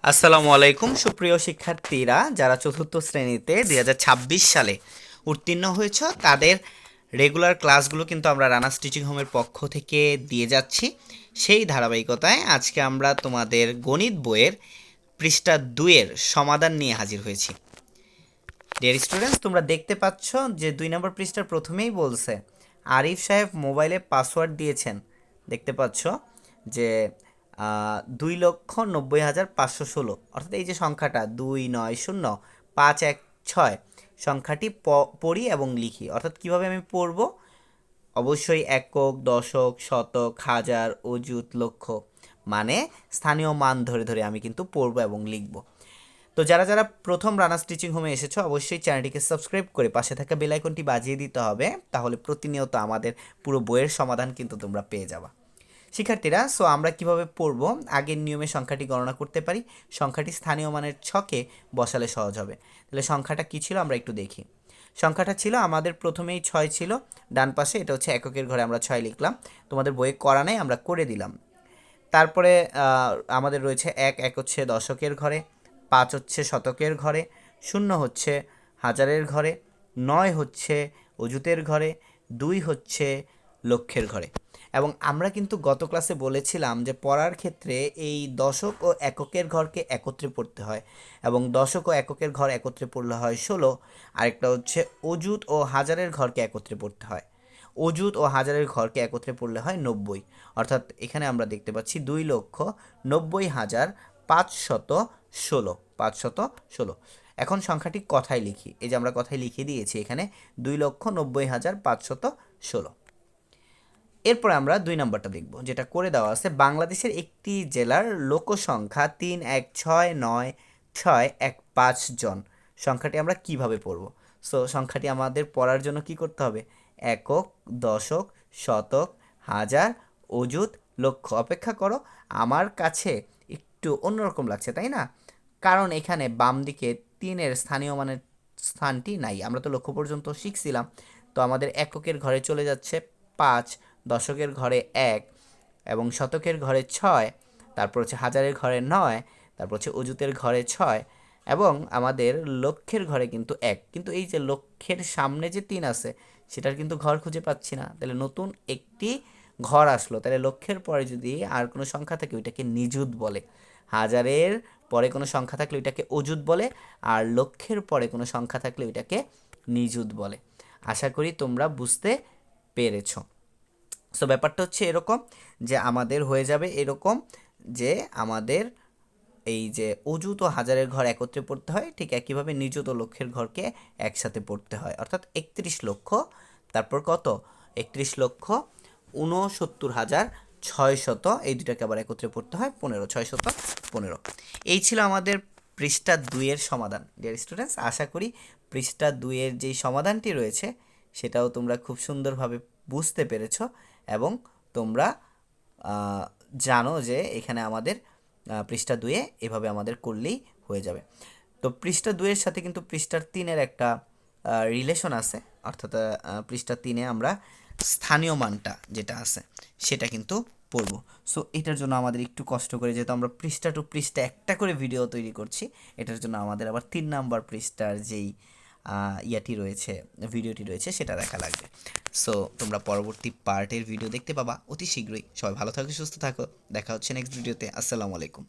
আসসালামু আলাইকুম সুপ্রিয় শিক্ষার্থীরা, যারা চতুর্থ শ্রেণীতে 2026 সালে উত্তীর্ণ হয়েছ তাদের রেগুলার ক্লাসগুলো কিন্তু আমরা রানা স্টিচিং হোমের পক্ষ থেকে দিয়ে যাচ্ছি। সেই ধারাবাহিকতায় আজকে আমরা তোমাদের গণিত বইয়ের পৃষ্ঠা 2-এর সমাধান নিয়ে হাজির হয়েছি। ডিয়ার স্টুডেন্টস, তোমরা দেখতে পাচ্ছ যে 2 নম্বর পৃষ্ঠার প্রথমেই বলছে আরিফ সাহেব মোবাইলে পাসওয়ার্ড দিয়েছেন। দেখতে পাচ্ছ যে 2,90,516, অর্থাৎ এই যে সংখ্যাটা 290,516 সংখ্যাটি পড়ি এবং লিখি। অর্থাৎ কিভাবে আমি পড়ব? অবশ্যই একক, দশক, শতক, হাজার, অযুত, লক্ষ, মানে স্থানীয় মান ধরে ধরে আমি কিন্তু পড়ব এবং লিখব। তো যারা যারা প্রথম রানা স্টিচিং হোমে এসেছো অবশ্যই চ্যানেলটিকে সাবস্ক্রাইব করে পাশে থাকা বেল আইকনটি বাজিয়ে দিতে হবে, তাহলে প্রতিনিয়ত আমাদের পুরো বইয়ের সমাধান কিন্তু তোমরা পেয়ে যাবা। শিক্ষার্থীরা, সো আমরা কিভাবে পড়ব? আগের নিয়মে সংখ্যাটি গণনা করতে পারি। সংখ্যাটি স্থানীয় মানের ছকে বসালে সহজ হবে। তাহলে সংখ্যাটা কী ছিল আমরা একটু দেখি। সংখ্যাটা ছিল আমাদের প্রথমেই 6 ছিল ডান পাশে, এটা হচ্ছে এককের ঘরে আমরা 6 লিখলাম। তোমাদের বইয়ে করা নেই, আমরা করে দিলাম। তারপরে আমাদের রয়েছে এক হচ্ছে দশকের ঘরে, 5 হচ্ছে শতকের ঘরে, 0 হচ্ছে হাজারের ঘরে, 9 হচ্ছে অযুতের ঘরে, 2 হচ্ছে লক্ষের ঘরে। এবং আমরা কিন্তু গত ক্লাসে বলেছিলাম যে পড়ার ক্ষেত্রে এই দশক ও এককের ঘরকে একত্রে পড়তে হয়, এবং দশক ও এককের ঘর একত্রে পড়লে হয় 16। আরেকটা হচ্ছে অযুত ও হাজারের ঘরকে একত্রে পড়তে হয়। অযুত ও হাজারের ঘরকে একত্রে পড়লে হয় 90। অর্থাৎ এখানে আমরা দেখতে পাচ্ছি 2,90,516, 516। এখন সংখ্যাটি কথায় লিখি। এই যে আমরা কথায় লিখে দিয়েছি এখানে 2,90,516। এরপর আমরা 2 নম্বরটা দেখব, যেটা করে দেওয়া আছে। বাংলাদেশের একটি জেলার লোকসংখ্যা 3,1,6,9,6,1,5 জন। সংখ্যাটি আমরা কিভাবে পড়ব? সো সংখ্যাটি আমাদের পড়ার জন্য কি করতে হবে? একক, দশক, শতক, হাজার, অযুত, লক্ষ। অপেক্ষা করো, আমার কাছে একটু অন্যরকম লাগছে, তাই না? কারণ এখানে বাম দিকে 3-এর স্থানীয় মানের স্থানটি নাই। আমরা তো লক্ষ পর্যন্ত শিখছিলাম। তো আমাদের এককের ঘরে চলে যাচ্ছে 5, দশকের ঘরে 1, এবং শতকের ঘরে 6, তারপর হচ্ছে হাজারের ঘরে 9, তারপর হচ্ছে অযুতের ঘরে 6, এবং আমাদের লক্ষের ঘরে কিন্তু 1। কিন্তু এই যে লক্ষের সামনে যে 3 আছে সেটার কিন্তু ঘর খুঁজে পাচ্ছি না। তাহলে নতুন একটি ঘর আসলো। তাহলে লক্ষের পরে যদি আর কোনো সংখ্যা থাকে ওইটাকে নিযুত বলে, হাজারের পরে কোনো সংখ্যা থাকলে ওইটাকে অযুত বলে, আর লক্ষের পরে কোনো সংখ্যা থাকলে ওইটাকে নিযুত বলে। আশা করি তোমরা বুঝতে পেরেছো। সো ব্যাপারটা হচ্ছে এরকম যে আমাদের হয়ে যাবে এরকম যে আমাদের এই যে অযুত ও হাজারের ঘর একত্রে পড়তে হয়, ঠিক একইভাবে নিযুত ও লক্ষের ঘরকে একসাথে পড়তে হয়। অর্থাৎ 31 লক্ষ, তারপর কত? 31,69,600, এই দুটাকে আবার একত্রে পড়তে হয় 15,615। এই ছিল আমাদের পৃষ্ঠা 2-এর সমাধান। ডিয়ার স্টুডেন্টস, আশা করি পৃষ্ঠা 2-এর যেই সমাধানটি রয়েছে সেটাও তোমরা খুব সুন্দরভাবে বুঝতে পেরেছো, এবং তোমরা জানো যে এখানে আমাদের পৃষ্ঠা 2-এ এভাবে আমাদের করলেই হয়ে যাবে। তো পৃষ্ঠা 2-এর সাথে কিন্তু পৃষ্ঠার 3-এর একটা রিলেশন আছে। অর্থাৎ পৃষ্ঠা 3-এ আমরা স্থানীয় মানটা যেটা আছে সেটা কিন্তু পড়ব। সো এটার জন্য আমাদের একটু কষ্ট করে, যেহেতু আমরা পৃষ্ঠা টু পৃষ্ঠা একটা করে ভিডিও তৈরি করছি, এটার জন্য আমাদের আবার 3 নাম্বার পৃষ্ঠার যেই ইয়াটি রয়েছে, ভিডিওটি রয়েছে, সেটা দেখা লাগবে। সো তোমরা পরবর্তী পার্টের ভিডিও দেখতে পাবা অতি শীঘ্রই। সবাই ভালো থাকো, সুস্থ থাকো, দেখা হচ্ছে নেক্সট ভিডিওতে। আসসালামু আলাইকুম।